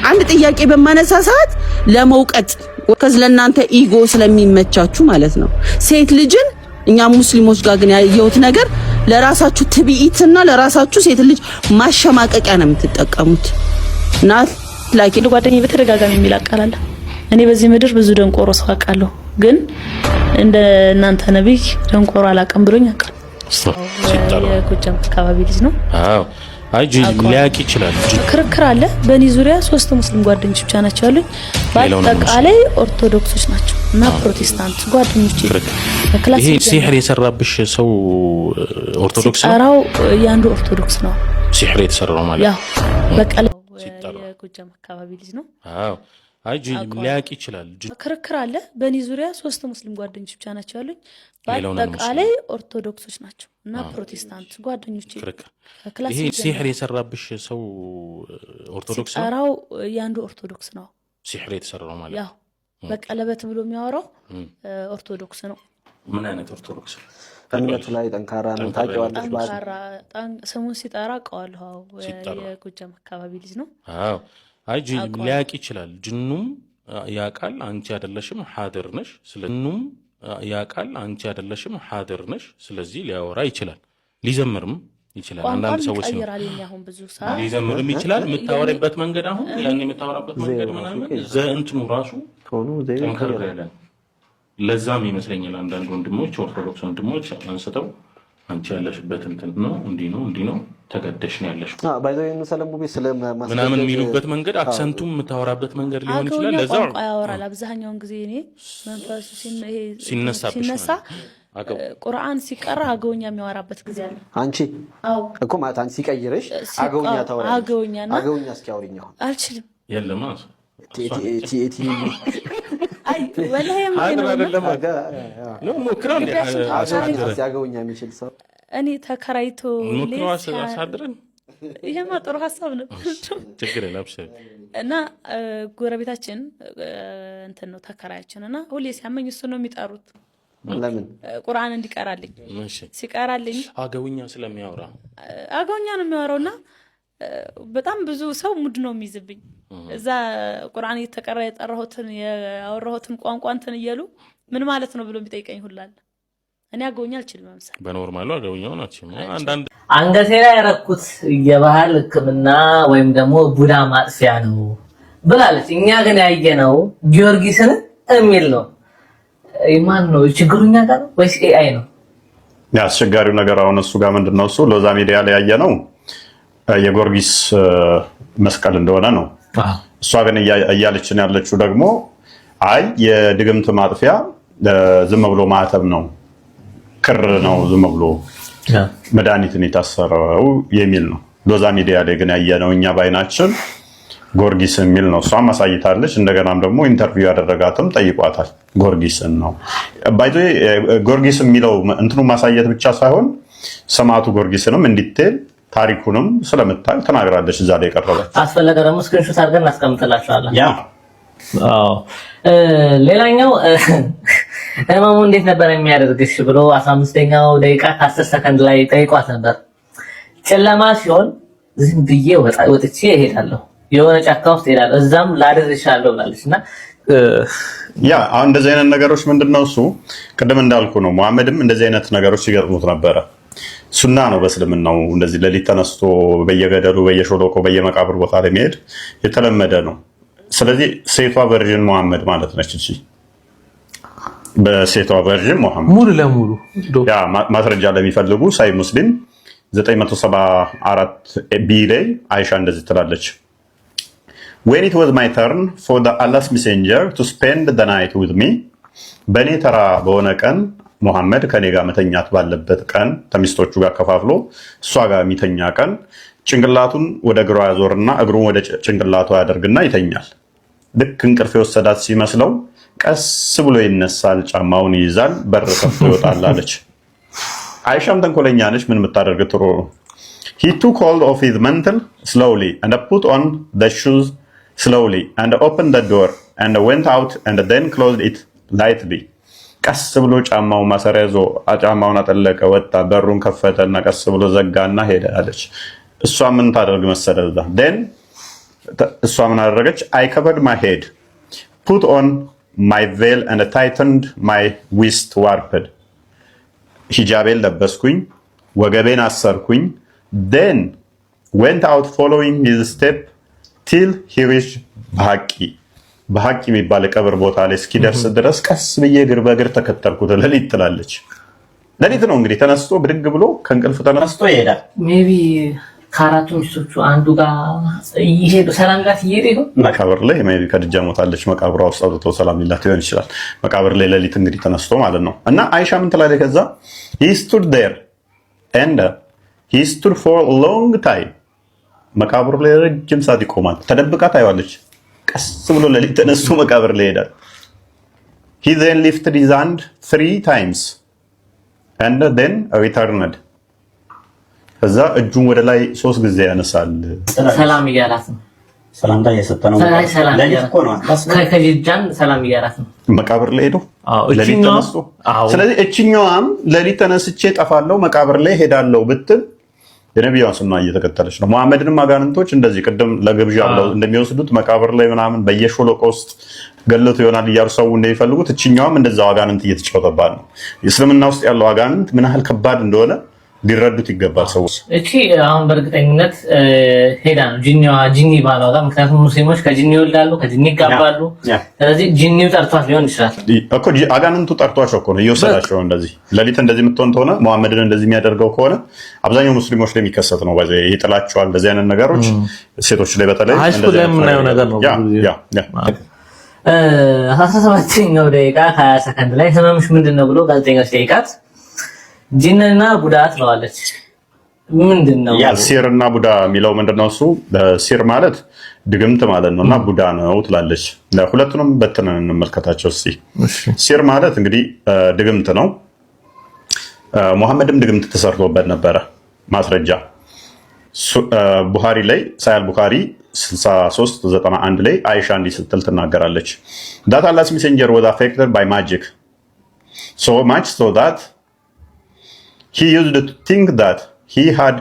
አንድ ጥያቄ በማነሳ ሰዓት ለመውቀጥ ወከዝ ለናንተ ኢጎ ስለሚመቻችሁ ማለት ነው። ሴት ልጅን እኛ ሙስሊሞች ጋር ግን ያየሁት ነገር ለራሳችሁ ትቢኢትና ለራሳችሁ ሴት ልጅ ማሸማቀቂያ ነው የምትጠቀሙት። ናት ላኪ ጓደኛዬ በተደጋጋሚ የሚላቀላል። እኔ በዚህ ምድር ብዙ ደንቆሮ ሰው አውቃለሁ፣ ግን እንደ እናንተ ነብይ ደንቆሮ አላውቅም ብሎኝ አውቃለሁ። የጎጃም አካባቢ ልጅ ነው። አዎ አጂ ሊያቂ ይችላል። ክርክር አለ። በእኔ ዙሪያ 3 ሙስሊም ጓደኞች ብቻ ናቸው ያሉኝ። በአጠቃላይ ኦርቶዶክሶች ናቸው እና ፕሮቴስታንት ጓደኞች። ይሄ ሲህር የሰራብሽ ሰው ኦርቶዶክስ ነው? አራው ያንዱ ኦርቶዶክስ ነው ሲህር የተሰራው ማለት ያው በቀለ የጎጃም አካባቢ ልጅ ነው። አዎ አጂ ሊያቂ ይችላል። ክርክር አለ። በእኔ ዙሪያ 3 ሙስሊም ጓደኞች ብቻ ናቸው ያሉኝ። በአጠቃላይ ኦርቶዶክሶች ናቸው እና ፕሮቴስታንት ጓደኞች። ይሄ ሲህር የሰራብሽ ሰው ኦርቶዶክስ ነው? አራው ያንዱ ኦርቶዶክስ ነው ሲህር የተሰራው ማለት ያው በቀለበት ብሎ የሚያወራው ኦርቶዶክስ ነው። ምን አይነት ኦርቶዶክስ? እምነቱ ላይ ጠንካራ ነው። ታውቂዋለሽ? ስሙን ሲጠራ አውቀዋለሁ። የጎጃም አካባቢ ልጅ ነው። አዎ አጂ ሊያቂ ይችላል። ጅኑም ያቃል አንቺ አይደለሽም ሐድር ነሽ። ስለኑም ያቃል አንቺ አይደለሽም ሐድር ነሽ። ስለዚህ ሊያወራ ይችላል፣ ሊዘምርም ይችላል። አንዳንድ ሰዎች ሊዘምርም ይችላል። የምታወራበት መንገድ አሁን ያን የምታወራበት መንገድ ምናምን ዘእንትኑ ራሱ ጠንከር ያለ ለዛም ይመስለኛል አንዳንድ ወንድሞች ኦርቶዶክስ ወንድሞች አንስተው አንቺ ያለሽበት እንትን ነው እንዲህ ነው ተገደሽ ነው ያለሽ ባይዘው የነሰለሙ ቤት ምናምን የሚሉበት መንገድ አክሰንቱም የምታወራበት መንገድ ሊሆን ይችላል። ለዛው ያወራል። አብዛኛውን ጊዜ እኔ መንፈሱ ሲነሳ ቁርአን ሲቀራ አገውኛ የሚያወራበት ጊዜ አለ። አንቺ እኮ ማለት አንቺ ሲቀይርሽ አገውኛ ታወራ አገውኛ እስኪያወሪኝ አሁን አልችልም። የለም ቲቲ አይ ወላሂ አይደለም ነው ሞክራን ያገውኛ የሚችል ሰው እኔ ተከራይቶ ሞክራስ አሳድረን ይሄማ ጥሩ ሐሳብ ነው። ችግር የለም እና ጎረቤታችን እንትን ነው ተከራያችን እና ሁሌ ሲያመኝ እሱ ነው የሚጠሩት። ለምን ቁርአን እንዲቀራልኝ ሲቀራልኝ አገውኛ ስለሚያወራ አገውኛ ነው የሚያወራውና በጣም ብዙ ሰው ሙድ ነው የሚይዝብኝ። እዛ ቁርአን እየተቀራ የጠራሁትን ያወራሁትን ቋንቋ እንትን እያሉ ምን ማለት ነው ብሎ የሚጠይቀኝ ሁላል። እኔ አገውኛ አልችልም። ማለት በኖርማሉ አገውኛው ናቸው። አንዳንድ አንገቴ ላይ ያረኩት የባህል ሕክምና ወይም ደግሞ ቡዳ ማጥፊያ ነው ብላለች። እኛ ግን ያየነው ጊዮርጊስን የሚል ነው። ማን ነው ችግሩኛ ጋር ወይስ ኤአይ ነው? ያስቸጋሪው ነገር አሁን እሱ ጋር ምንድነው እሱ ሎዛ ሚዲያ ላይ ያየነው የጊዮርጊስ መስቀል እንደሆነ ነው። እሷ ግን እያለችን ያለችው ደግሞ አይ የድግምት ማጥፊያ ዝም ብሎ ማተም ነው፣ ክር ነው ዝም ብሎ መድኃኒትን የታሰረው የሚል ነው። ሎዛ ሚዲያ ላይ ግን ያየነው እኛ ባይናችን ጊዮርጊስ የሚል ነው። እሷም አሳይታለች። እንደገናም ደግሞ ኢንተርቪው ያደረጋትም ጠይቋታል። ጊዮርጊስን ነው ባይዞ ጊዮርጊስ የሚለው እንትኑ ማሳየት ብቻ ሳይሆን ሰማዕቱ ጊዮርጊስንም እንዲቴል ታሪኩንም ስለምታይ ተናግራለች። እዛ ላይ ቀረበች። አስፈለገ ደግሞ ስክሪንሾት አድርገን እናስቀምጥላችኋለን። አዎ ሌላኛው እማሙ እንዴት ነበር የሚያደርግሽ ብሎ 15ኛው ደቂቃ ከ10 ሰከንድ ላይ ጠይቋት ነበር። ጨለማ ሲሆን ዝም ብዬ ወጥቼ እሄዳለሁ፣ የሆነ ጫካ ውስጥ እሄዳለሁ፣ እዛም ላድርሻለሁ ብላለችና ያ አሁን እንደዚህ አይነት ነገሮች ምንድነው እሱ ቅድም እንዳልኩ ነው። መሐመድም እንደዚህ አይነት ነገሮች ሲገጥሙት ነበረ። ሱና ነው በእስልምናው እንደዚህ ለሊት ተነስቶ በየገደሉ በየሾሎኮ በየመቃብር ቦታ ላይ መሄድ የተለመደ ነው። ስለዚህ ሴቷ ቨርዥን መሐመድ ማለት ነች እቺ በሴቷ ቨርዥን መሐመድ ሙሉ ለሙሉ ያ ማስረጃ ለሚፈልጉ ሳይ ሙስሊም 974 ቢ ላይ አይሻ እንደዚህ ትላለች when it was my turn for the Allah's messenger to spend the night with me በኔ ተራ በሆነ ቀን ሙሐመድ ከኔ ጋር መተኛት ባለበት ቀን ተሚስቶቹ ጋር ከፋፍሎ እሷ ጋር የሚተኛ ቀን ጭንቅላቱን ወደ ግራ ያዞርና እግሩን ወደ ጭንቅላቱ ያደርግና ይተኛል። ልክ እንቅልፍ የወሰዳት ሲመስለው ቀስ ብሎ ይነሳል፣ ጫማውን ይይዛል፣ በር ከፍቶ ይወጣል አለች። አይሻም ተንኮለኛ ነች። ምን የምታደርግ ጥሩ ነው። he took hold of his mantle slowly and put on the shoes slowly and opened the door and went out and then closed it lightly ቀስ ብሎ ጫማው ማሰሪያ ይዞ ጫማውን አጠለቀ፣ ወጣ፣ በሩን ከፈተና ቀስ ብሎ ዘጋና ሄደ አለች። እሷ ምን ታደርግ መሰለህ then እሷ ምን አደረገች? I covered my head, put on my veil and tightened my waist warped. ሂጃቤን ለበስኩኝ፣ ወገቤን አሰርኩኝ። then went out following his step till he reached በሐቂ የሚባል ቀብር ቦታ ላይ እስኪደርስ ድረስ ቀስ ብዬ እግር በእግር ተከተልኩት። ሌሊት ትላለች። ሌሊት ነው እንግዲህ ተነስቶ ብድግ ብሎ ከእንቅልፍ ተነስቶ ይሄዳል። ሜቢ ከአራቱ ሚስቶቹ አንዱ ጋር ይሄዱ ሰላም ጋር ይሄዱ ይሆን? መቃብር ላይ ሜቢ ከድጃ ሞታለች። መቃብሯ ውስጥ አውጥቶ ሰላም ሊላት ሊሆን ይችላል። መቃብር ላይ ሌሊት እንግዲህ ተነስቶ ማለት ነው። እና አይሻ ምን ትላለች? ከዛ he stood there and he stood for a long time መቃብሩ ላይ ረጅም ሰዓት ይቆማል። ተደብቃ ታየዋለች። ቀስ ብሎ ሌሊት ተነስቶ መቃብር ላይ ይሄዳል። he then lifted his hand 3 times and then returned ከዛ እጁን ወደ ላይ 3 ጊዜ ያነሳል። ሰላም እያላት ነው። ሰላምታ እየሰጠ ነው። ሌሊት እኮ ነው። ከጂጃን ሰላም እያላት ነው መቃብር ላይ ሄዶ ሌሊት ተነስቶ። ስለዚህ እችኛዋም ሌሊት ተነስቼ ጠፋለሁ መቃብር ላይ ሄዳለሁ ብትል የነቢዩን ሱና እየተከተለች ነው። መሐመድንም አጋንንቶች እንደዚህ ቅድም ለግብዣ ብለው እንደሚወስዱት መቃብር ላይ ምናምን በየሾለቆ ውስጥ ገለቱ ይሆናል እያሉ ሰው እንደሚፈልጉት እችኛዋም እንደዛው አጋንንት እየተጫወተባት ነው። እስልምና ውስጥ ያለው አጋንንት ምን ያህል ከባድ እንደሆነ ሊረዱት ይገባል ሰዎች። እቺ አሁን በእርግጠኝነት ሄዳ ነው ጂኒ ባለው ጋር። ምክንያቱም ሙስሊሞች ከጂኒ ይወልዳሉ፣ ከጂኒ ይጋባሉ። ስለዚህ ጂኒው ጠርቷት ሊሆን ይችላል እኮ አጋንንቱ ጠርቷቸው እኮ ነው እየወሰዳቸው። እንደዚህ ሌሊት እንደዚህ የምትሆን ከሆነ መሐመድን እንደዚህ የሚያደርገው ከሆነ አብዛኛው ሙስሊሞች ላይ የሚከሰት ነው። በዚህ ይጥላቸዋል። እንደዚህ አይነት ነገሮች ሴቶች ላይ በተለይ እንደዚህ የምናየው ነገር ነው። 17ኛው ደቂቃ 20 ሰከንድ ላይ ህመምሽ ምንድነው ብሎ ጋዜጠኛው ሲጠይቃት ጂንና ቡዳ ትለዋለች። ምንድነው ሲርና ቡዳ የሚለው ምንድነው? እሱ ሲር ማለት ድግምት ማለት ነውና ቡዳ ነው ትላለች። ለሁለቱንም በትነን እንመልከታቸው እስቲ። ሲር ማለት እንግዲህ ድግምት ነው። ሙሐመድም ድግምት ተሰርቶበት ነበረ። ማስረጃ ቡኻሪ ላይ ሳያል ቡኻሪ 6391 ላይ አይሻ እንዲህ ስትል ትናገራለች። that Allah's messenger was affected by magic so much so that he used to think that he had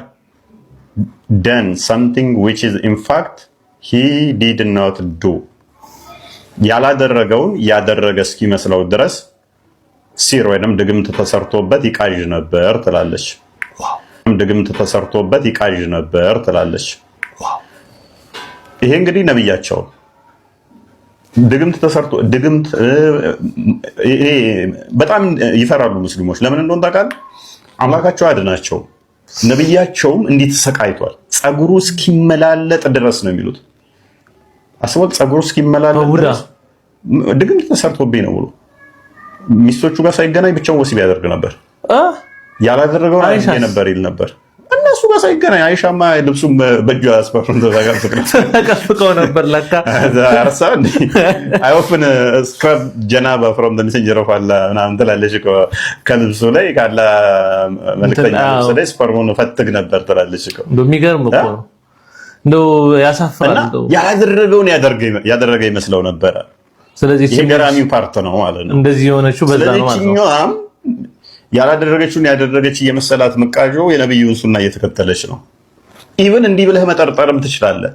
done something which is in fact he did not do. ያላደረገውን ያደረገ እስኪመስለው ድረስ ሲር ወይንም ድግምት ተሰርቶበት ይቃዥ ነበር ትላለች። ድግምት ተሰርቶበት ይቃዥ ነበር ትላለች። ይሄ እንግዲህ ነብያቸው ድግምት ተሰርቶ ድግምት ይሄ በጣም ይፈራሉ ሙስሊሞች። ለምን እንደሆነ ታውቃለህ? አምላካቸው አድናቸው። ነብያቸውም እንዴት ተሰቃይቷል። ጸጉሩ እስኪመላለጥ ድረስ ነው የሚሉት። አስበው፣ ጸጉሩ እስኪመላለጥ ድረስ ድግምት ተሰርቶብኝ ነው ብሎ ሚስቶቹ ጋር ሳይገናኝ ብቻውን ወሲብ ያደርግ ነበር። ያላደረገውን አድርጌ ነበር ይል ነበር። እነሱ ጋር ሳይገናኝ አይሻማ ልብሱም በእጇ አስፈርቶ ተቀፍቀው ነበር ለካ አርሳ እንዴ I often scrub janaba from the messenger of Allah ምናምን ትላለች እኮ ከልብሱ ላይ ካለ መልክተኛ ልብሱ ላይ ስፐርሙን ፈትግ ነበር ትላለች እኮ። እንደሚገርም እኮ እንደው ያሳፍራል። እንደው ያላደረገውን ያደረገ ይመስለው ነበር። ስለዚህ ይሄ ገራሚው ፓርት ነው ማለት ነው። እንደዚህ የሆነችው በዛ ነው ማለት ነው። ያላደረገችውን ያደረገች እየመሰላት መቃዦ የነብዩን ሱና እየተከተለች ነው። ኢቭን እንዲህ ብለህ መጠርጠርም ትችላለህ።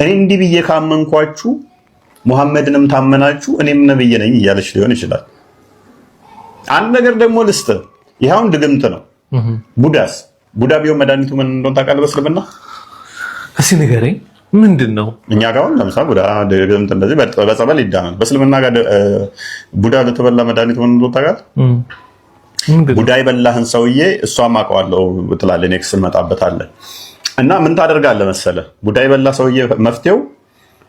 እኔ እንዲህ ብዬ ካመንኳችሁ ሙሐመድንም ታመናችሁ እኔም ነብይ ነኝ እያለች ሊሆን ይችላል። አንድ ነገር ደግሞ ልስጥ፣ ይሄውን ድግምት ነው። ቡዳ ቢሆን መድኃኒቱ ምን እንደሆነ ታውቃለህ? በእስልምና እስኪ ንገረኝ፣ ምንድን ነው? እኛ ጋር አሁን ለምሳሌ ቡዳ ድግምት እንደዚህ በጸበል ይዳናል። በእስልምና ጋር ቡዳ ለተበላ መድኃኒቱ ምን እንደሆነ ታውቃለህ? ቡዳ የበላህን ሰውዬ እሷም አውቀዋለሁ ትላለህ። ኔክስት እንመጣበታለን። እና ምን ታደርጋለህ መሰለህ? ቡዳ የበላ ሰውዬ መፍትሄው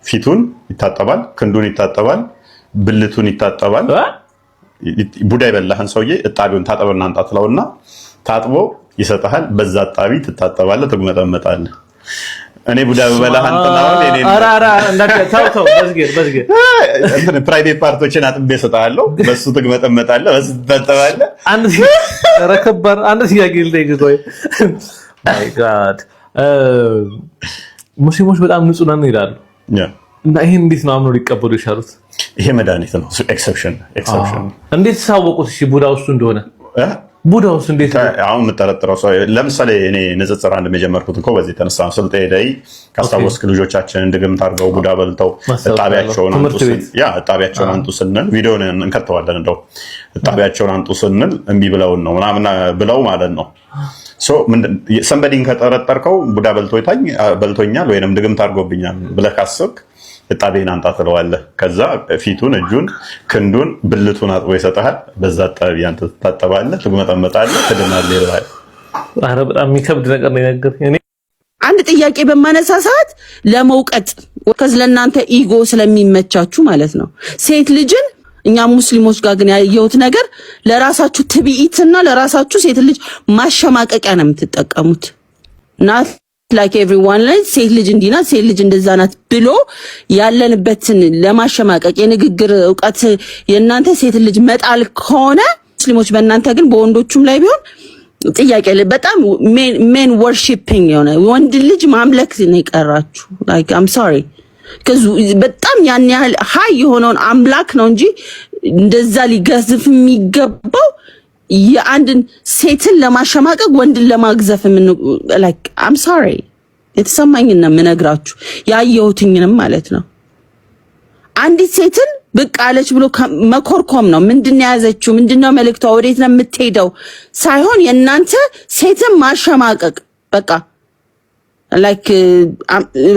ፊቱን ይታጠባል፣ ክንዱን ይታጠባል፣ ብልቱን ይታጠባል። ቡዳ የበላህን ሰውዬ እጣቢውን ታጠብና አንጣ ትለውና ታጥቦ ይሰጥሃል። በዛ እጣቢ ትታጠባለህ፣ ትጉመጠመጣለህ። እኔ ቡዳ በበላህ አንተናው እኔ ታውታው በዝጌር እንትን ፕራይቬት ፓርቶችን አጥቤ እሰጥሃለሁ። በሱ ትግመጠመጣለህ፣ በሱ ትታጠባለህ። አንድ ሲያጊ ልጠይቅ ቆይ። ማይ ጋድ ሙስሊሞች በጣም ንጹህ ነን ይላሉ እና ይሄን እንዴት ነው አምኖ ሊቀበሉ የቻሉት? ይሄ መድኃኒት ነው። ኤክሰፕሽን እንዴት ተሳወቁት? እሺ ቡዳ ውስጡ እንደሆነ ቡዳውስ እንዴት አሁን የምጠረጥረው ሰው ለምሳሌ እኔ ንጽጽር አንድ የጀመርኩት እኮ በዚህ ተነሳ ስልጤ ላይ ካስታወስክ ልጆቻችንን ድግምት አድርገው ቡዳ በልተው እጣቢያቸውን አንጡ ስንል ቪዲዮን እንከተዋለን። እንደው እጣቢያቸውን አንጡ ስንል እምቢ ብለውን ነው ምናምን ብለው ማለት ነው። ሰንበዲን ከጠረጠርከው ቡዳ በልቶኛል ወይንም ድግምት አድርጎብኛል ብለህ ካሰብክ እጣቤን አንጣ ትለዋለህ። ከዛ ፊቱን፣ እጁን፣ ክንዱን፣ ብልቱን አጥቦ ይሰጥሃል። በዛ እጣቢ አንተ ትታጠባለህ፣ ትጉመጠመጣለህ፣ ትድናለህ ይላል። ኧረ በጣም የሚከብድ ነገር ነው የነገርከኝ። አንድ ጥያቄ በማነሳ ሰዓት ለመውቀጥ ወከዝ ለእናንተ ኢጎ ስለሚመቻችሁ ማለት ነው። ሴት ልጅን እኛ ሙስሊሞች ጋር ግን ያየሁት ነገር ለራሳችሁ ትዕቢትና ለራሳችሁ ሴት ልጅ ማሸማቀቂያ ነው የምትጠቀሙት። ናት ላይክ ኤቭሪዋን ላይ ሴት ልጅ እንዲህ ናት፣ ሴት ልጅ እንደዛ ናት ብሎ ያለንበትን ለማሸማቀቅ የንግግር ዕውቀት የእናንተ ሴት ልጅ መጣል ከሆነ ሙስሊሞች በእናንተ ግን በወንዶቹም ላይ ቢሆን ጥያቄ ላይ በጣም ሜን ወርሺፒንግ የሆነ ወንድ ልጅ ማምለክ ነው የቀራችሁ። ላይክ አም ሶሪ በጣም ያን ያህል ሀይ የሆነውን አምላክ ነው እንጂ እንደዛ ሊገዝፍ የሚገባው የአንድን ሴትን ለማሸማቀቅ ወንድን ለማግዘፍ ላይክ አም ሶሪ የተሰማኝን ነው የምነግራችሁ ያየሁትኝንም ማለት ነው። አንዲት ሴትን ብቅ አለች ብሎ መኮርኮም ነው። ምንድነው የያዘችው? ምንድነው መልእክቷ? ወዴት ነው የምትሄደው? ሳይሆን የእናንተ ሴትን ማሸማቀቅ በቃ ላይክ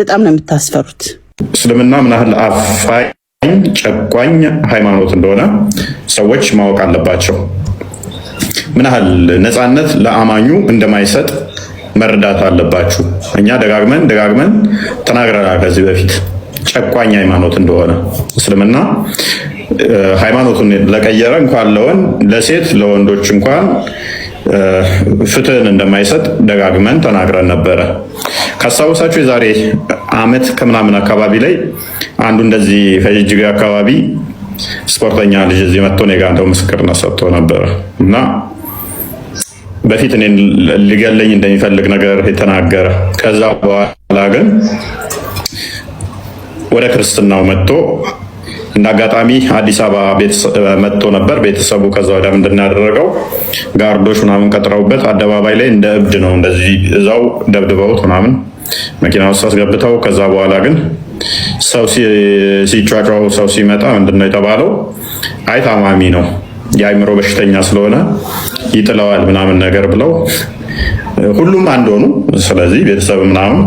በጣም ነው የምታስፈሩት። እስልምና ምን ያህል አፋኝ ጨቋኝ ሃይማኖት እንደሆነ ሰዎች ማወቅ አለባቸው። ምን ያህል ነፃነት ለአማኙ እንደማይሰጥ መረዳት አለባችሁ። እኛ ደጋግመን ተናግረናል ከዚህ በፊት ጨቋኝ ሃይማኖት እንደሆነ። እስልምና ሃይማኖቱን ለቀየረ እንኳን ለሴት ለወንዶች እንኳን ፍትህን እንደማይሰጥ ደጋግመን ተናግረን ነበረ። ካስታወሳችሁ የዛሬ ዓመት ከምናምን አካባቢ ላይ አንዱ እንደዚህ ከጅጅጋ አካባቢ ስፖርተኛ ልጅ እዚህ መጥቶ እኔ ጋር እንደው ምስክርነት ሰጥቶ ነበረ እና በፊት እኔን ሊገለኝ እንደሚፈልግ ነገር የተናገረ ከዛ በኋላ ግን ወደ ክርስትናው መጥቶ እንደ አጋጣሚ አዲስ አበባ መጥቶ ነበር። ቤተሰቡ ከዛ ወዲያ ምንድን ያደረገው ጋርዶች ምናምን ቀጥረውበት አደባባይ ላይ እንደ እብድ ነው እንደዚህ እዛው ደብድበውት ምናምን መኪና ውስጥ አስገብተው ከዛ በኋላ ግን ሰው ሲጫጫው ሰው ሲመጣ ምንድነው የተባለው? አይ ታማሚ ነው የአእምሮ በሽተኛ ስለሆነ ይጥለዋል ምናምን ነገር ብለው ሁሉም አንድ ሆኑ። ስለዚህ ቤተሰብ ምናምን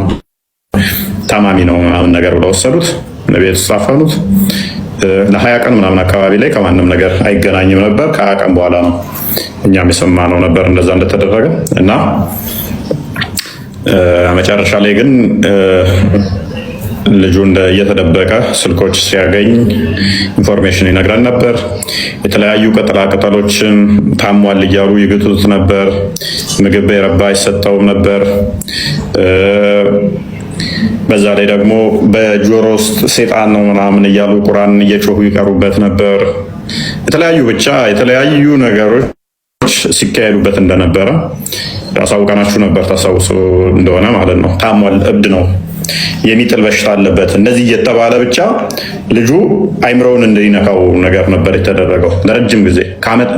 ታማሚ ነው ምናምን ነገር ብለው ወሰዱት፣ ቤት ውስጥ አፈኑት። ለ20 ቀን ምናምን አካባቢ ላይ ከማንም ነገር አይገናኝም ነበር። ከ20 ቀን በኋላ ነው እኛም የሰማነው ነበር እንደዛ እንደተደረገ እና መጨረሻ ላይ ግን ልጁ እየተደበቀ ስልኮች ሲያገኝ ኢንፎርሜሽን ይነግረን ነበር። የተለያዩ ቅጠላ ቅጠሎችን ታሟል እያሉ ይግጡት ነበር። ምግብ የረባ አይሰጠውም ነበር። በዛ ላይ ደግሞ በጆሮ ውስጥ ሴጣን ነው ምናምን እያሉ ቁርአን እየጮሁ ይቀሩበት ነበር። የተለያዩ ነገሮች ሲካሄዱበት እንደነበረ ያሳውቀናችሁ ነበር። ታስታውሱ እንደሆነ ማለት ነው። ታሟል፣ እብድ ነው፣ የሚጥል በሽታ አለበት እንደዚህ እየተባለ ብቻ ልጁ አይምሮውን እንዲነካው ነገር ነበር የተደረገው ለረጅም ጊዜ ከዓመት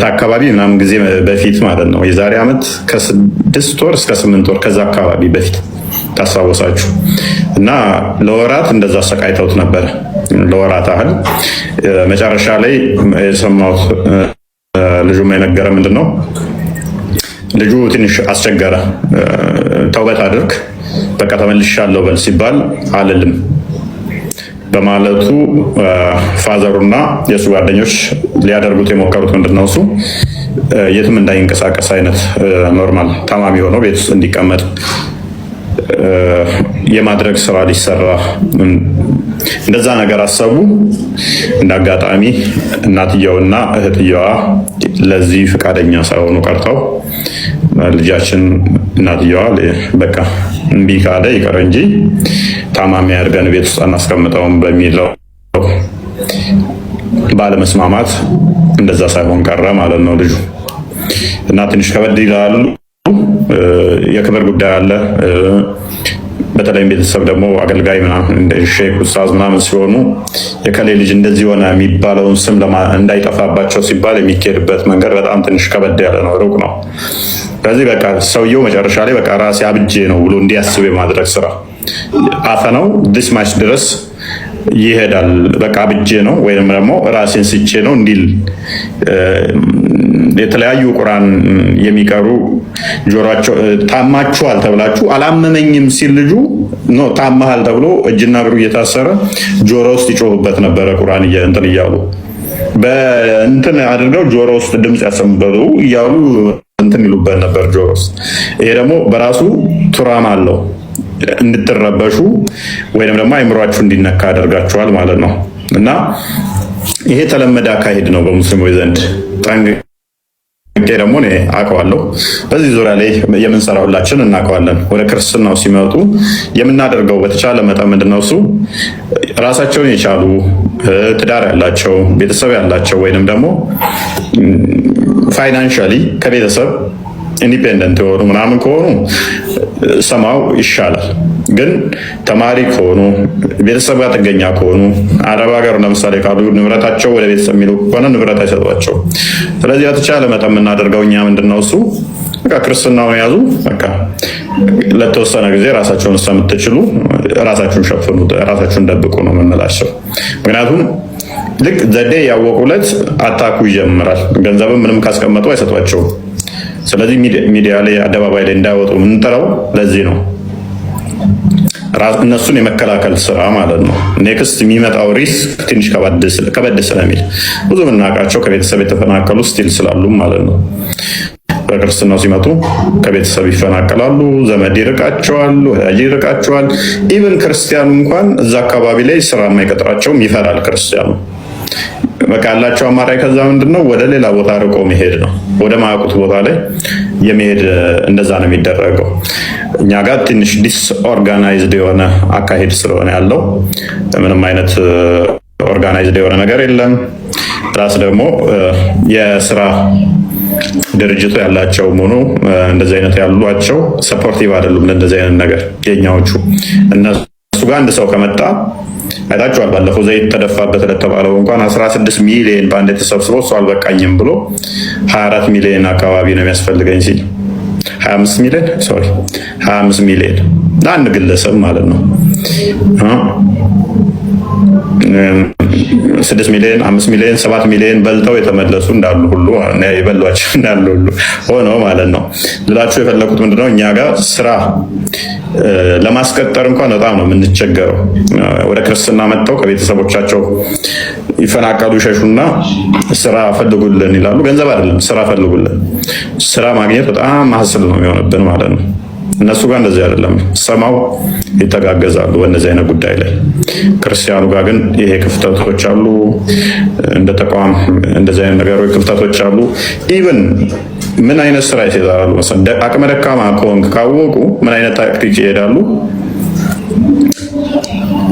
አካባቢ ምናምን ጊዜ በፊት ማለት ነው። የዛሬ ዓመት ከ6 ወር እስከ 8 ወር ከዛ አካባቢ በፊት ታስታውሳችሁ እና ለወራት እንደዛ አሰቃይተውት ነበር። ለወራት ያህል መጨረሻ ላይ የሰማሁት ልጁ የነገረ ምንድነው ልጁ ትንሽ አስቸገረ። ተውበት አድርግ በቃ ተመልሻለሁ በል ሲባል አልልም በማለቱ ፋዘሩና የሱ ጓደኞች ሊያደርጉት የሞከሩት ምንድነው እሱ የትም እንዳይንቀሳቀስ አይነት ኖርማል ታማሚ ሆኖ ቤት ውስጥ እንዲቀመጥ የማድረግ ስራ ሊሰራ እንደዛ ነገር አሰቡ። እንዳጋጣሚ እናትየውና እህትየዋ ለዚህ ፈቃደኛ ሳይሆኑ ቀርተው ልጃችን እናትየዋ በቃ እምቢ ካለ ይቀር እንጂ ታማሚ አድርገን ቤት ውስጥ አናስቀምጠውም በሚለው ባለመስማማት እንደዛ ሳይሆን ቀረ ማለት ነው ልጁ እና ትንሽ ከበድ ይላሉ። የክብር ጉዳይ አለ። በተለይም ቤተሰብ ደግሞ አገልጋይ ምናምን እንደ ሼክ ኡስታዝ ምናምን ሲሆኑ የከሌ ልጅ እንደዚህ ሆነ የሚባለውን ስም እንዳይጠፋባቸው ሲባል የሚካሄድበት መንገድ በጣም ትንሽ ከበድ ያለ ነው፣ ሩቅ ነው። ስለዚህ በቃ ሰውየው መጨረሻ ላይ በቃ ራሴ አብጄ ነው ብሎ እንዲያስብ የማድረግ ስራ አፈነው ዲስ ማች ድረስ ይሄዳል። በቃ አብጄ ነው ወይም ደግሞ ራሴን ስቼ ነው እንዲል የተለያዩ ቁርአን የሚቀሩ ጆሮአቸው ታማችኋል ተብላችሁ አላመመኝም ሲል ልጁ ነው ታማሃል ተብሎ እጅና እግሩ እየታሰረ ጆሮ ውስጥ ይጮህበት ነበረ። ቁርአን እንትን እያሉ በእንትን አድርገው ጆሮ ውስጥ ድምጽ ያሰሙበት እያሉ እንትን ይሉበት ነበር ጆሮ ውስጥ። ይሄ ደግሞ በራሱ ቱራማ አለው፣ እንድትረበሹ ወይንም ደግሞ አይምሯችሁ እንዲነካ ያደርጋችኋል ማለት ነው። እና ይሄ ተለመደ አካሄድ ነው በሙስሊሞች ዘንድ ደግሞ እኔ አውቀዋለሁ። በዚህ ዙሪያ ላይ የምንሰራ ሁላችን እናውቀዋለን። ወደ ክርስትናው ሲመጡ የምናደርገው በተቻለ መጠን ምንድነው እሱ ራሳቸውን የቻሉ ትዳር ያላቸው ቤተሰብ ያላቸው ወይንም ደግሞ ፋይናንሻሊ ከቤተሰብ ኢንዲፔንደንት የሆኑ ምናምን ከሆኑ ሰማው ይሻላል። ግን ተማሪ ከሆኑ ቤተሰብ ጋር ጥገኛ ከሆኑ አረብ ሀገር ለምሳሌ ካሉ ንብረታቸው ወደ ቤተሰብ የሚሉ ከሆነ ንብረት አይሰጧቸው። ስለዚህ በተቻለ መጠን የምናደርገው እኛ ምንድነው እሱ በቃ ክርስትናውን ያዙ፣ በቃ ለተወሰነ ጊዜ ራሳቸውን ስለምትችሉ ራሳችሁን ሸፍኑ፣ ራሳችሁን ደብቁ ነው የምንላቸው። ምክንያቱም ልክ ዘዴ ያወቁለት አታኩ ይጀምራል። ገንዘብም ምንም ካስቀመጡ አይሰጧቸውም። ስለዚህ ሚዲያ ላይ አደባባይ ላይ እንዳይወጡ የምንጠራው ለዚህ ነው፣ እነሱን የመከላከል ስራ ማለት ነው። ኔክስት የሚመጣው ሪስክ ትንሽ ከበድ ስለሚል ብዙ የምናውቃቸው ከቤተሰብ የተፈናቀሉ ስቲል ስላሉ ማለት ነው። በክርስትናው ሲመጡ ከቤተሰብ ይፈናቀላሉ፣ ዘመድ ይርቃቸዋል፣ ወዳጅ ይርቃቸዋል። ኢቨን ክርስቲያኑ እንኳን እዛ አካባቢ ላይ ስራ የማይቀጥራቸውም ይፈራል ክርስቲያኑ። በቃ ያላቸው አማራጭ ከዛ ምንድነው ወደ ሌላ ቦታ ርቆ መሄድ ነው፣ ወደ ማያውቁት ቦታ ላይ የመሄድ እንደዛ ነው የሚደረገው። እኛ ጋር ትንሽ ዲስኦርጋናይዝድ የሆነ አካሄድ ስለሆነ ያለው ምንም አይነት ኦርጋናይዝድ የሆነ ነገር የለም። ፕላስ ደግሞ የስራ ድርጅቱ ያላቸው ሆኖ እንደዚህ አይነት ያሏቸው ሰፖርቲቭ አይደሉም ለእንደዚህ አይነት ነገር የኛዎቹ። እነሱ ጋር አንድ ሰው ከመጣ አይታችኋል። ባለፈው ዘይት ተደፋበት ለተባለው እንኳን 16 ሚሊዮን በአንድ የተሰብስበው እሱ አልበቃኝም ብሎ 24 ሚሊዮን አካባቢ ነው የሚያስፈልገኝ ሲል 25 ሚሊዮን ለአንድ ግለሰብ ማለት ነው። 6 ሚሊዮን 5 ሚሊዮን 7 ሚሊዮን በልተው የተመለሱ እንዳሉ ሁሉ የበሏቸው እንዳሉ ሁሉ ሆኖ ማለት ነው። ልላችሁ የፈለኩት ምንድነው እኛ ጋር ስራ ለማስቀጠር እንኳን በጣም ነው የምንቸገረው። ወደ ክርስትና መጥተው ከቤተሰቦቻቸው ይፈናቀሉ ይሸሹና ስራ ፈልጉልን ይላሉ። ገንዘብ አይደለም ስራ ፈልጉልን። ስራ ማግኘት በጣም ማስል ነው የሚሆንብን ማለት ነው። እነሱ ጋር እንደዚህ አይደለም፣ ሰማው ይተጋገዛሉ በእነዚህ አይነት ጉዳይ ላይ። ክርስቲያኑ ጋር ግን ይሄ ክፍተቶች አሉ። እንደ ተቋም እንደዚህ አይነት ነገሮች ክፍተቶች አሉ። ኢቭን ምን አይነት ስራ ይሰራሉ መሰለህ? አቅመ ደካማ ከሆንክ ካወቁ ምን አይነት ታክቲክ ይሄዳሉ?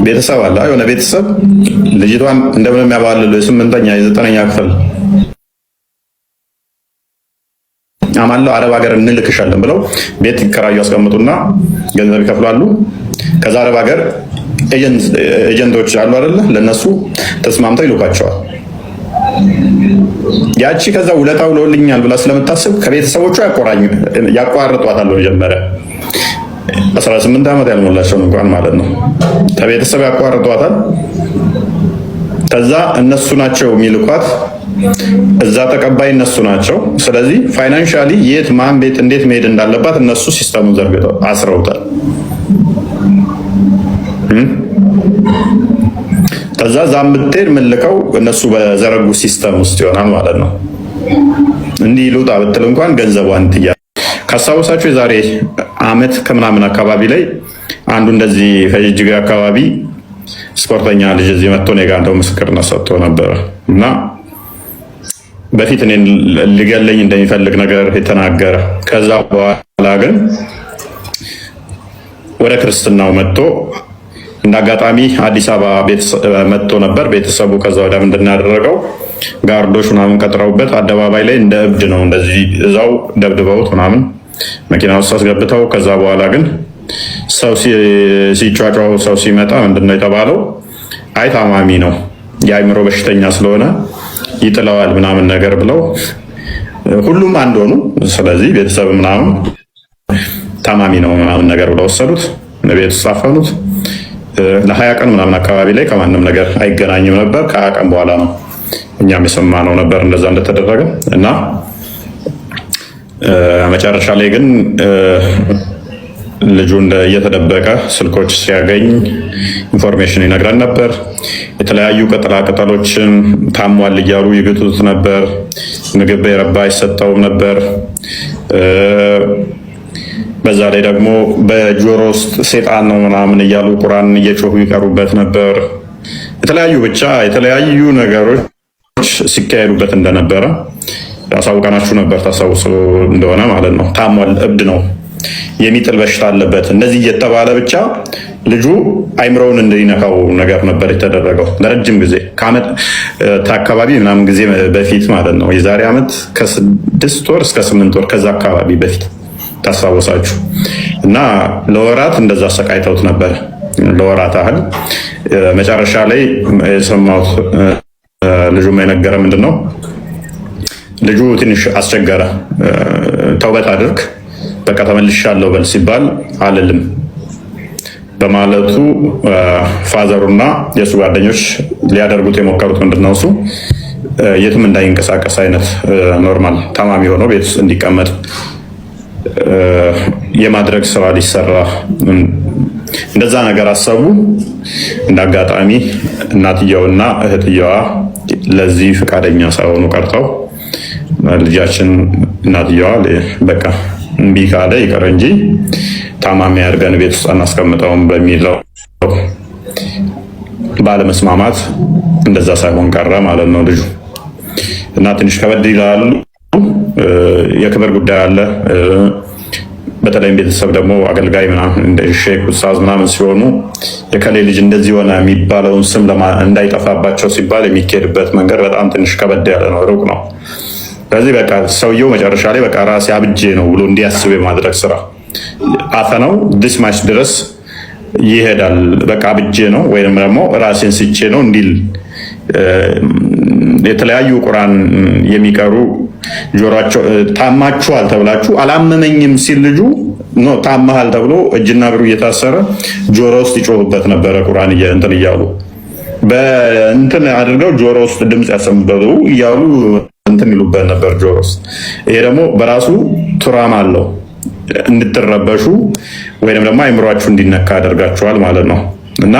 ቤተሰብ አለ፣ የሆነ ቤተሰብ ልጅቷን እንደምንም ያባልሉ የ8ኛ የ9ኛ ክፍል አማለው አረብ ሀገር እንልክሻለን ብለው ቤት ይከራዩ ያስቀምጡና ገንዘብ ይከፍላሉ። ከዛ አረብ ሀገር ኤጀንቶች አሉ አይደለ? ለነሱ ተስማምተው ይልኳቸዋል። ያቺ ከዛ ውለታ ውለውልኛል ብላ ስለምታስብ ከቤተሰቦቿ ያቋርጧታል። መጀመሪያ 18 ዓመት ያልሞላቸውን እንኳን ማለት ነው ከቤተሰብ ያቋርጧታል። ከዛ እነሱ ናቸው የሚልኳት፣ እዛ ተቀባይ እነሱ ናቸው። ስለዚህ ፋይናንሻሊ የት ማን ቤት እንዴት መሄድ እንዳለባት እነሱ ሲስተሙን ዘርግተው አስረውታል። ከዛ ዛም ብትሄድ ምልከው እነሱ በዘረጉ ሲስተም ውስጥ ይሆናል ማለት ነው። እንዲህ ልውጣ ብትል እንኳን ገንዘቧን ትያ ካስታወሳችሁ የዛሬ አመት ከምናምን አካባቢ ላይ አንዱ እንደዚህ ከጅጅጋ አካባቢ ስፖርተኛ ልጅ እዚህ መጥቶ እኔ ጋር እንደው ምስክርነት ሰጥቶ ነበረ እና በፊት እኔን ሊገለኝ እንደሚፈልግ ነገር የተናገረ። ከዛ በኋላ ግን ወደ ክርስትናው መጥቶ እንዳጋጣሚ አዲስ አበባ መጥቶ ነበር ቤተሰቡ። ከዛ ወደ ምንድን ያደረገው ጋርዶች ምናምን ቀጥረውበት አደባባይ ላይ እንደ እብድ ነው እንደዚህ እዛው ደብድበውት ምናምን መኪና ውስጥ አስገብተው ከዛ በኋላ ግን ሰው ሲጫጫው ሰው ሲመጣ ምንድነው የተባለው? አይ ታማሚ ነው የአእምሮ በሽተኛ ስለሆነ ይጥለዋል ምናምን ነገር ብለው ሁሉም አንድ ሆኑ። ስለዚህ ቤተሰብ ምናምን ታማሚ ነው ምናምን ነገር ብለው ወሰዱት፣ ቤት ጻፈኑት። ለ20 ቀን ምናምን አካባቢ ላይ ከማንም ነገር አይገናኝም ነበር። ከ20 ቀን በኋላ ነው እኛም የሰማነው ነበር እንደዛ እንደተደረገ እና መጨረሻ ላይ ግን ልጁ እየተደበቀ ስልኮች ሲያገኝ ኢንፎርሜሽን ይነግረን ነበር። የተለያዩ ቅጠላቅጠሎችን ታሟል እያሉ ይግጡት ነበር። ምግብ የረባ አይሰጠውም ነበር። በዛ ላይ ደግሞ በጆሮ ውስጥ ሴጣን ነው ምናምን እያሉ ቁርአን እየጮሁ ይቀሩበት ነበር። የተለያዩ ነገሮች ሲካሄዱበት እንደነበረ ያሳውቀናችሁ ነበር፣ ታስታውሱ እንደሆነ ማለት ነው። ታሟል፣ እብድ ነው፣ የሚጥል በሽታ አለበት፣ እንደዚህ እየተባለ ብቻ ልጁ አይምሮውን እንዲነካው ነገር ነበር የተደረገው ለረጅም ጊዜ ከዓመት አካባቢ ምናምን ጊዜ በፊት ማለት ነው። የዛሬ ዓመት ከ6 ወር እስከ 8 ወር ከዛ አካባቢ በፊት ታስታውሳችሁ እና ለወራት እንደዛ አሰቃይተውት ነበር። ለወራት ያህል መጨረሻ ላይ የሰማሁት ልጁ የነገረ ምንድን ነው፣ ልጁ ትንሽ አስቸገረ። ተውበት አድርግ በቃ ተመልሻለሁ በል ሲባል አልልም በማለቱ ፋዘሩና የእሱ ጓደኞች ሊያደርጉት የሞከሩት ምንድን ነው፣ እሱ የትም እንዳይንቀሳቀስ አይነት ኖርማል ታማሚ ሆኖ ቤት ውስጥ እንዲቀመጥ የማድረግ ስራ ሊሰራ እንደዛ ነገር አሰቡ። እንደ አጋጣሚ እናትየውና እህትየዋ ለዚህ ፈቃደኛ ሳይሆኑ ቀርተው ልጃችን እናትየዋ በቃ እምቢ ካለ ይቀር እንጂ ታማሚ አድርገን ቤት ውስጥ አናስቀምጠውም በሚለው ባለመስማማት እንደዛ ሳይሆን ቀረ ማለት ነው ልጁ እና ትንሽ ከበድ ይላሉ። የክብር ጉዳይ አለ። በተለይም ቤተሰብ ደግሞ አገልጋይ ምናምን እንደ ሼክ ኡስታዝ ምናምን ሲሆኑ የከሌ ልጅ እንደዚህ ሆነ የሚባለውን ስም እንዳይጠፋባቸው ሲባል የሚካሄድበት መንገድ በጣም ትንሽ ከበድ ያለ ነው፣ ሩቅ ነው። ስለዚህ በቃ ሰውየው መጨረሻ ላይ በቃ ራሴ አብጄ ነው ብሎ እንዲያስብ የማድረግ ስራ አፈነው ዲስማች ድረስ ይሄዳል። በቃ አብጄ ነው ወይንም ደግሞ ራሴን ስቼ ነው እንዲል የተለያዩ ቁርአን የሚቀሩ ጆሮአቸው ታማችኋል ተብላችሁ አላመመኝም ሲል ልጁ ነው ታማሃል ተብሎ እጅና እግሩ እየታሰረ ጆሮ ውስጥ ይጮህበት ነበረ። ቁርአን እንትን እያሉ በእንትን አድርገው ጆሮ ውስጥ ድምጽ ያሰሙበት እያሉ እንትን ይሉበት ነበር ጆሮ ውስጥ። ይሄ ደግሞ በራሱ ቱራማ አለው፣ እንድትረበሹ ወይንም ደግሞ አይምሯችሁ እንዲነካ ያደርጋችኋል ማለት ነው። እና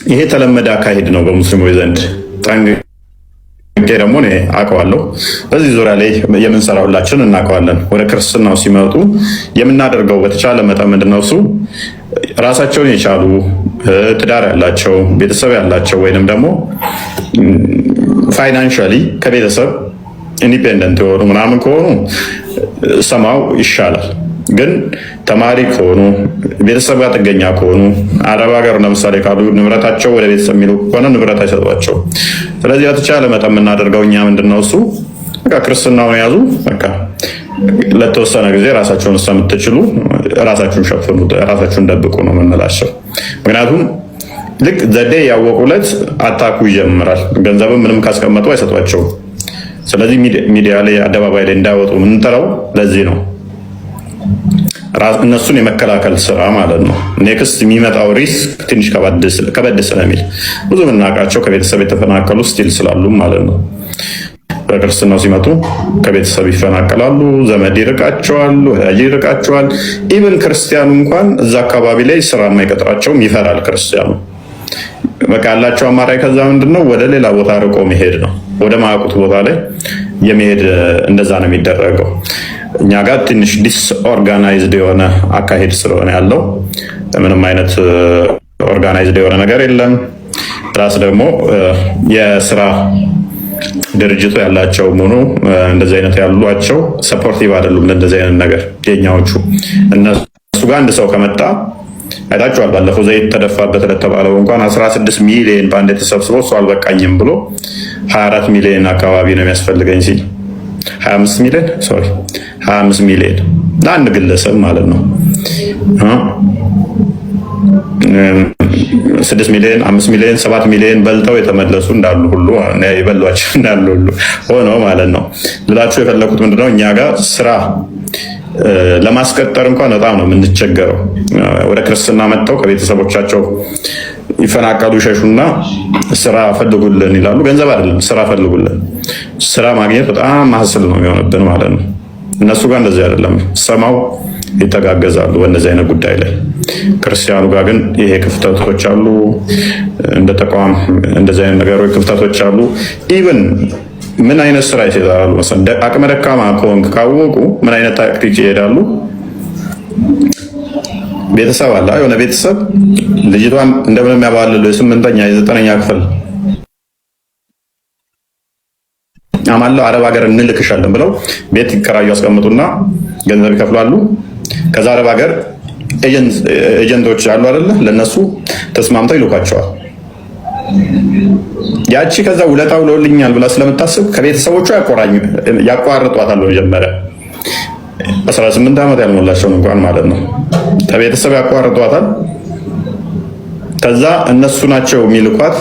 ይሄ ተለመደ አካሄድ ነው በሙስሊሞች ዘንድ ደግሞ እኔ አውቀዋለሁ። በዚህ ዙሪያ ላይ የምንሰራው ሁላችን እናውቀዋለን። ወደ ክርስትናው ሲመጡ የምናደርገው በተቻለ መጠን ምንድነው እሱ ራሳቸውን የቻሉ ትዳር ያላቸው ቤተሰብ ያላቸው ወይንም ደግሞ ፋይናንሻሊ ከቤተሰብ ኢንዲፔንደንት የሆኑ ምናምን ከሆኑ ሰማው ይሻላል። ግን ተማሪ ከሆኑ ቤተሰብ ጋር ጥገኛ ከሆኑ አረብ ሀገር ለምሳሌ ካሉ ንብረታቸው ወደ ቤተሰብ የሚሉ ከሆነ ንብረት አይሰጧቸው። ስለዚህ በተቻለ መጠን የምናደርገው እኛ ምንድነው እሱ በቃ ክርስትናውን ያዙ፣ በቃ ለተወሰነ ጊዜ ራሳቸውን እስከምትችሉ ራሳችሁን ሸፍኑ፣ ራሳችሁን ደብቁ ነው የምንላቸው። ምክንያቱም ልክ ዘዴ ያወቁለት አታኩ ይጀምራል። ገንዘብም ምንም ካስቀመጡ አይሰጧቸውም። ስለዚህ ሚዲያ ላይ አደባባይ ላይ እንዳይወጡ የምንጠራው ለዚህ ነው፣ እነሱን የመከላከል ስራ ማለት ነው። ኔክስት የሚመጣው ሪስክ ትንሽ ከበድ ስለሚል ብዙ የምናውቃቸው ከቤተሰብ የተፈናቀሉ ስቲል ስላሉ ማለት ነው። በክርስትናው ሲመጡ ከቤተሰብ ይፈናቀላሉ፣ ዘመድ ይርቃቸዋል፣ ወዳጅ ይርቃቸዋል። ኢቨን ክርስቲያኑ እንኳን እዛ አካባቢ ላይ ስራ የማይቀጥራቸውም ይፈራል ክርስቲያኑ። በቃ ያላቸው አማራጭ ከዛ ምንድነው ወደ ሌላ ቦታ ርቆ መሄድ ነው፣ ወደ ማያውቁት ቦታ ላይ የመሄድ እንደዛ ነው የሚደረገው። እኛ ጋር ትንሽ ዲስኦርጋናይዝድ የሆነ አካሄድ ስለሆነ ያለው ምንም አይነት ኦርጋናይዝድ የሆነ ነገር የለም። ፕላስ ደግሞ የስራ ድርጅቱ ያላቸው ሆኖ እንደዚህ አይነት ያሏቸው ሰፖርቲቭ አይደሉም ለእንደዚህ አይነት ነገር የኛዎቹ። እነሱ ጋር አንድ ሰው ከመጣ አይታችኋል። ባለፈው ዘይት ተደፋበት ለተባለው እንኳን 16 ሚሊዮን በአንድ ተሰብስቦ እሱ አልበቃኝም ብሎ 24 ሚሊዮን አካባቢ ነው የሚያስፈልገኝ ሲል 25 ሚሊዮን ለአንድ ግለሰብ ማለት ነው። 6 ሚሊዮን 5 ሚሊዮን 7 ሚሊዮን በልተው የተመለሱ እንዳሉ ሁሉ ይበሏቸው እንዳሉ ሁሉ ሆኖ ማለት ነው። ልላችሁ የፈለኩት ምንድነው እኛ ጋር ስራ ለማስቀጠር እንኳን በጣም ነው የምንቸገረው። ወደ ክርስትና መጥተው ከቤተሰቦቻቸው ይፈናቀሉ ይሸሹና ስራ ፈልጉልን ይላሉ። ገንዘብ አይደለም ስራ ፈልጉልን። ስራ ማግኘት በጣም ማህሰል ነው የሚሆንብን ማለት ነው። እነሱ ጋር እንደዚህ አይደለም፣ ሰማው ይተጋገዛሉ በእነዚህ አይነት ጉዳይ ላይ። ክርስቲያኑ ጋር ግን ይሄ ክፍተቶች አሉ። እንደ ተቋም እንደዚህ አይነት ነገሮች ክፍተቶች አሉ። ኢቭን ምን አይነት ስራ ይሰራሉ መሰለህ? አቅመ ደካማ ከሆንክ ካወቁ ምን አይነት ታክቲክ ይሄዳሉ? ቤተሰብ አለ፣ የሆነ ቤተሰብ ልጅቷን እንደምንም ያባልሉ የ8ኛ የ9ኛ ክፍል አማለው አረብ ሀገር እንልክሻለን ብለው ቤት ይከራዩ ያስቀምጡና ገንዘብ ይከፍላሉ። ከዛ አረብ ሀገር ኤጀንቶች አሉ አይደለ? ለነሱ ተስማምተው ይልኳቸዋል። ያቺ ከዛ ውለታ ውለውልኛል ብላ ስለምታስብ ከቤተሰቦቿ ያቋርጧታል። መጀመሪያ 18 ዓመት ያልሞላቸውን እንኳን ማለት ነው ከቤተሰብ ያቋርጧታል። ከዛ እነሱ ናቸው የሚልኳት፣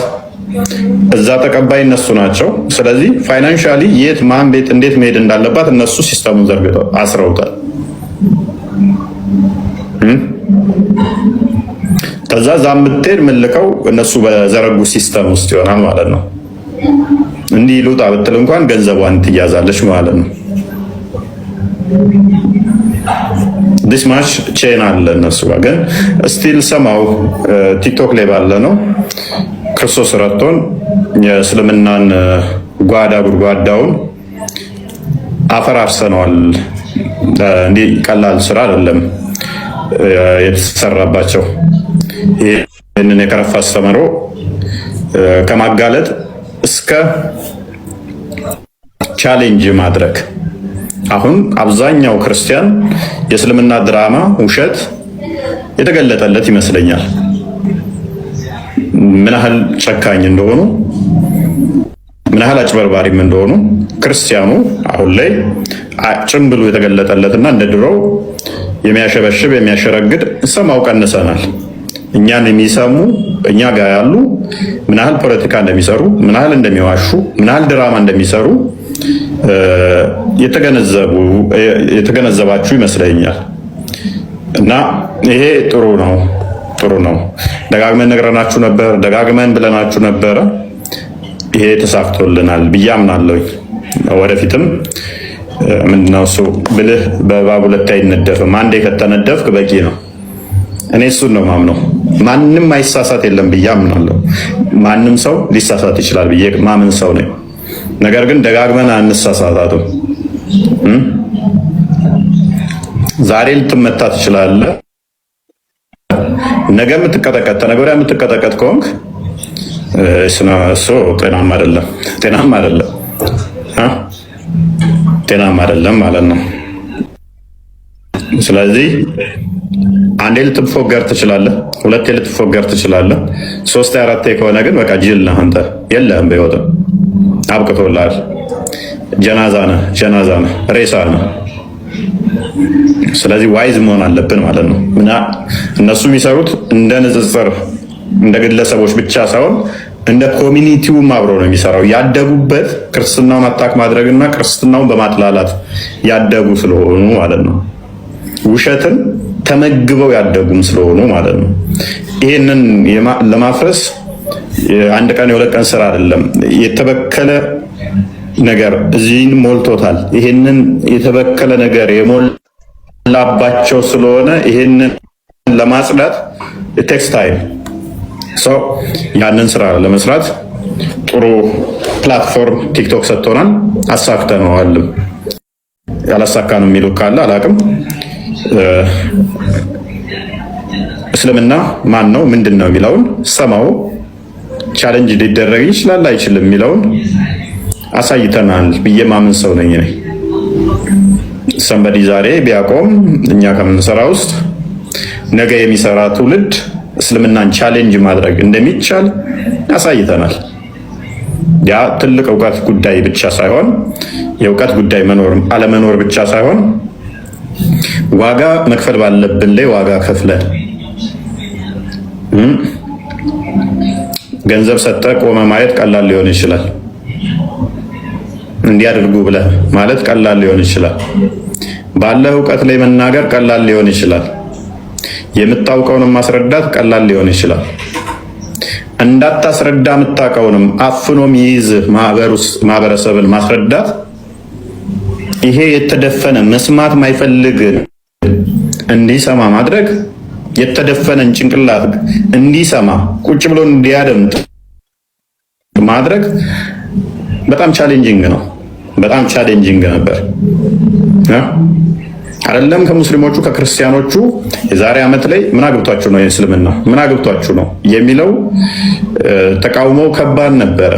እዛ ተቀባይ እነሱ ናቸው። ስለዚህ ፋይናንሻሊ የት ማን ቤት እንዴት መሄድ እንዳለባት እነሱ ሲስተሙን ዘርግተው አስረውታል። ከዛ ዛም ብትሄድ ምልከው እነሱ በዘረጉ ሲስተም ውስጥ ይሆናል ማለት ነው። እንዲህ ሉጣ ብትል እንኳን ገንዘቧን ትያዛለች ማለት ነው። ዲስ ማች ቼን አለ እነሱ ጋር ግን ስቲል ሰማው ቲክቶክ ላይ ባለ ነው ክርስቶስ ረድቶን የእስልምናን ጓዳ ጉድጓዳውን አፈራርሰነዋል። እንዲህ ቀላል ስራ አይደለም የተሰራባቸው። ይህንን የከረፋ አስተምሮ ከማጋለጥ እስከ ቻሌንጅ ማድረግ። አሁን አብዛኛው ክርስቲያን የእስልምና ድራማ ውሸት የተገለጠለት ይመስለኛል። ምን ያህል ጨካኝ እንደሆኑ፣ ምን ያህል አጭበርባሪም እንደሆኑ ክርስቲያኑ አሁን ላይ ጭምብሉ የተገለጠለትና እንደ ድሮው የሚያሸበሽብ የሚያሸረግድ ሰማው ቀንሰናል። እኛን የሚሰሙ እኛ ጋር ያሉ ምን ያህል ፖለቲካ እንደሚሰሩ፣ ምን ያህል እንደሚዋሹ፣ ምን ያህል ድራማ እንደሚሰሩ የተገነዘባችሁ ይመስለኛል። እና ይሄ ጥሩ ነው፣ ጥሩ ነው። ደጋግመን ነግረናችሁ ነበር፣ ደጋግመን ብለናችሁ ነበረ። ይሄ ተሳክቶልናል ብዬ አምናለሁ። ወደፊትም ምንድነው እሱ ብልህ በእባብ ሁለት አይነደፍም። አንዴ ከተነደፍክ በቂ ነው። እኔ እሱን ነው ማምነው። ማንም አይሳሳት የለም ብዬ አምናለሁ። ማንም ሰው ሊሳሳት ይችላል ብዬ ማምን ሰው ነኝ። ነገር ግን ደጋግመን አንሳሳታትም። ዛሬ ልትመታ ትችላለህ፣ ነገ የምትቀጠቀጥ ተነገ ወዲያ የምትቀጠቀጥ ከሆንክ እሱ ጤናማ አይደለም፣ ጤናማ አይደለም፣ ጤናማ አይደለም ማለት ነው። ስለዚህ አንዴ ልትፎገር ትችላለህ፣ ሁለቴ ልትፎገር ትችላለህ፣ ሶስቴ አራቴ ከሆነ ግን በቃ ጅል ነህ አንተ፣ የለህም በህይወት አብቅቶልሃል። ጀናዛ ነህ፣ ጀናዛ ነህ፣ ሬሳ ነህ። ስለዚህ ዋይዝ መሆን አለብን ማለት ነው። እና እነሱ የሚሰሩት እንደ ንጽጽር እንደ ግለሰቦች ብቻ ሳይሆን እንደ ኮሚኒቲውም አብሮ ነው የሚሰራው። ያደጉበት ክርስትናውን አታክ ማድረግና ክርስትናውን በማጥላላት ያደጉ ስለሆኑ ማለት ነው። ውሸትን ተመግበው ያደጉም ስለሆኑ ማለት ነው። ይህንን ለማፍረስ አንድ ቀን የሁለት ቀን ስራ አይደለም። የተበከለ ነገር እዚህን ሞልቶታል። ይህንን የተበከለ ነገር የሞላባቸው ስለሆነ ይህንን ለማጽዳት ቴክስ ታይም ሰው ያንን ስራ ለመስራት ጥሩ ፕላትፎርም ቲክቶክ ሰጥቶናል። አሳክተነዋልም። ያላሳካን የሚሉ ካለ አላቅም። እስልምና ማን ነው ምንድን ነው የሚለውን ሰማው ቻሌንጅ ሊደረግ ይችላል አይችልም የሚለውን አሳይተናል ብዬ ማምን ሰው ነኝ እኔ። ሰንበዲ ዛሬ ቢያቆም እኛ ከምንሰራ ውስጥ ነገ የሚሰራ ትውልድ እስልምናን ቻሌንጅ ማድረግ እንደሚቻል አሳይተናል። ያ ትልቅ እውቀት ጉዳይ ብቻ ሳይሆን የእውቀት ጉዳይ መኖር አለመኖር ብቻ ሳይሆን ዋጋ መክፈል ባለብን ላይ ዋጋ ከፍለን ገንዘብ ሰጠ ቆመ ማየት ቀላል ሊሆን ይችላል። እንዲያደርጉ ብለህ ማለት ቀላል ሊሆን ይችላል። ባለህ ዕውቀት ላይ መናገር ቀላል ሊሆን ይችላል። የምታውቀውንም ማስረዳት ቀላል ሊሆን ይችላል። እንዳታስረዳ የምታውቀውንም አፍኖ የሚይዝ ማህበረሰብን ማስረዳት ይሄ የተደፈነ መስማት ማይፈልግ እንዲሰማ ማድረግ የተደፈነን ጭንቅላት እንዲሰማ ቁጭ ብሎ እንዲያደምጥ ማድረግ በጣም ቻሌንጂንግ ነው። በጣም ቻሌንጂንግ ነበር አይደለም? ከሙስሊሞቹ ከክርስቲያኖቹ የዛሬ ዓመት ላይ ምን አግብቷችሁ ነው የእስልምና ምን አግብቷችሁ ነው የሚለው ተቃውሞ ከባድ ነበረ።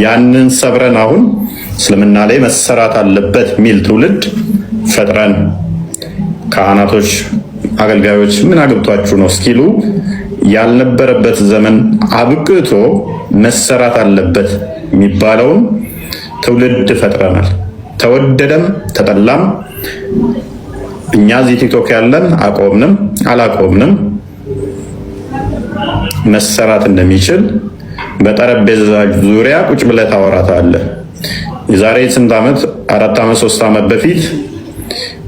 ያንን ሰብረን አሁን እስልምና ላይ መሰራት አለበት ሚል ትውልድ ፈጥረን ካህናቶች አገልጋዮች ምን አግብቷችሁ ነው እስኪሉ ያልነበረበት ዘመን አብቅቶ መሰራት አለበት የሚባለውን ትውልድ ፈጥረናል። ተወደደም ተጠላም እኛ እዚህ ቲክቶክ ያለን አቆምንም አላቆምንም መሰራት እንደሚችል በጠረጴዛ ዙሪያ ቁጭ ብለህ ታወራታለህ። የዛሬ ስንት ዓመት 4 ዓመት 3 ዓመት በፊት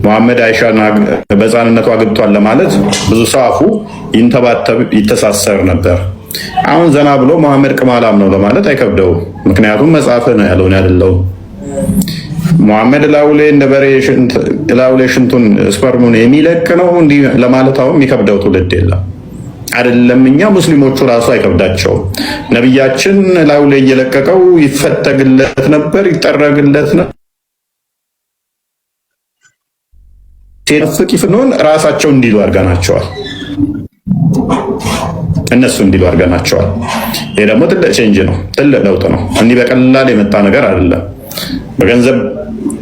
መሐመድ አይሻን በሕፃንነቷ አግብቷል ለማለት ብዙ ሰው አፉ ይንተባተብ ይተሳሰር ነበር። አሁን ዘና ብሎ መሐመድ ቅማላም ነው ለማለት አይከብደውም። ምክንያቱም መጽሐፍ ነው ያለውን ያደለው መሐመድ ላውሌ እንደ በሬ ላውሌ ሽንቱን ስፐርሙን የሚለቅ ነው እንዲህ ለማለት አሁን የሚከብደው ትውልድ የለም። አይደለም እኛ ሙስሊሞቹ ራሱ አይከብዳቸውም። ነብያችን ላውሌ እየለቀቀው ይፈተግለት ነበር ይጠረግለት ነበር። ፍቅፍኑን ራሳቸው እንዲሉ አድርገናቸዋል። እነሱ እንዲሉ አድርገናቸዋል። ይሄ ደግሞ ትልቅ ቼንጅ ነው፣ ትልቅ ለውጥ ነው። እንዲህ በቀላል የመጣ ነገር አይደለም። በገንዘብ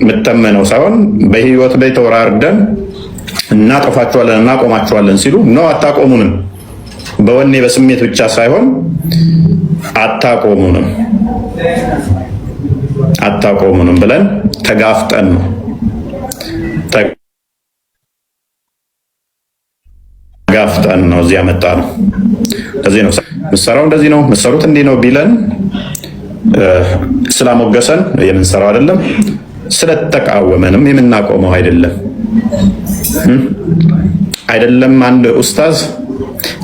የምተመነው ሳይሆን በህይወት ላይ ተወራርደን እናጠፋቸዋለን እናቆማቸዋለን ሲሉ ነው። አታቆሙንም፣ በወኔ በስሜት ብቻ ሳይሆን አታቆሙንም ብለን ተጋፍጠን ነው ጋፍጠን ነው እዚህ ያመጣ ነው። ለዚህ ነው ምሰራው እንደዚህ ነው ምሰሩት እንዲህ ነው ቢለን ስላሞገሰን የምንሰራው አይደለም፣ ስለተቃወመንም የምናቆመው አይደለም። አንድ ኡስታዝ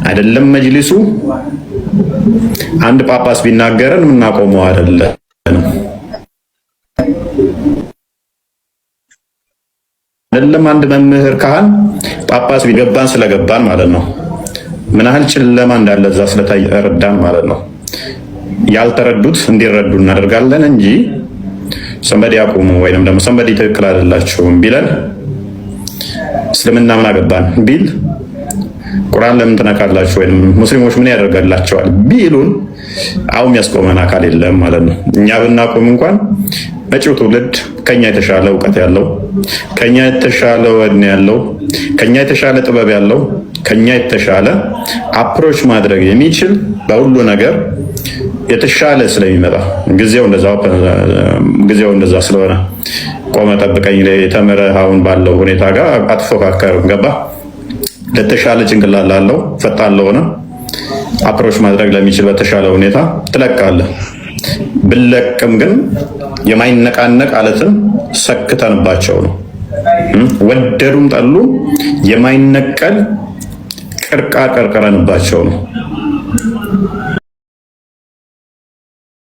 አይደለም መጅሊሱ አንድ ጳጳስ ቢናገረን የምናቆመው አይደለም። አንድ መምህር ካህን ጳጳስ ቢገባን ስለገባን ማለት ነው። ምን ያህል ጨለማ እንዳለ እዛ ስለተረዳን ማለት ነው። ያልተረዱት እንዲረዱ እናደርጋለን እንጂ ሰንበዲ ያቁሙ ወይንም ደግሞ ሰንበዲ ትክክል አይደላችሁም ቢለን እስልምና ምን አገባን ቢል ቁርአን ለምን ትነካላችሁ ወይንም ሙስሊሞች ምን ያደርጋላቸዋል ቢሉን አሁን የሚያስቆመን አካል የለም ማለት ነው። እኛ ብናቆም እንኳን መጪው ትውልድ ከኛ የተሻለ እውቀት ያለው፣ ከኛ የተሻለ ወኔ ያለው፣ ከኛ የተሻለ ጥበብ ያለው፣ ከኛ የተሻለ አፕሮች ማድረግ የሚችል በሁሉ ነገር የተሻለ ስለሚመጣ ጊዜው እንደዛ ስለሆነ ቆመ ጠብቀኝ ላይ ተምረህ አሁን ባለው ሁኔታ ጋር አትፎካከርም። ገባ ለተሻለ ጭንቅላት ላለው ፈጣን ለሆነ አፕሮች ማድረግ ለሚችል በተሻለ ሁኔታ ትለቃለህ። ብለቅም ግን የማይነቃነቅ አለትን ሰክተንባቸው ነው። ወደዱም ጠሉ የማይነቀል ቅርቃር ቀርቀረንባቸው ነው።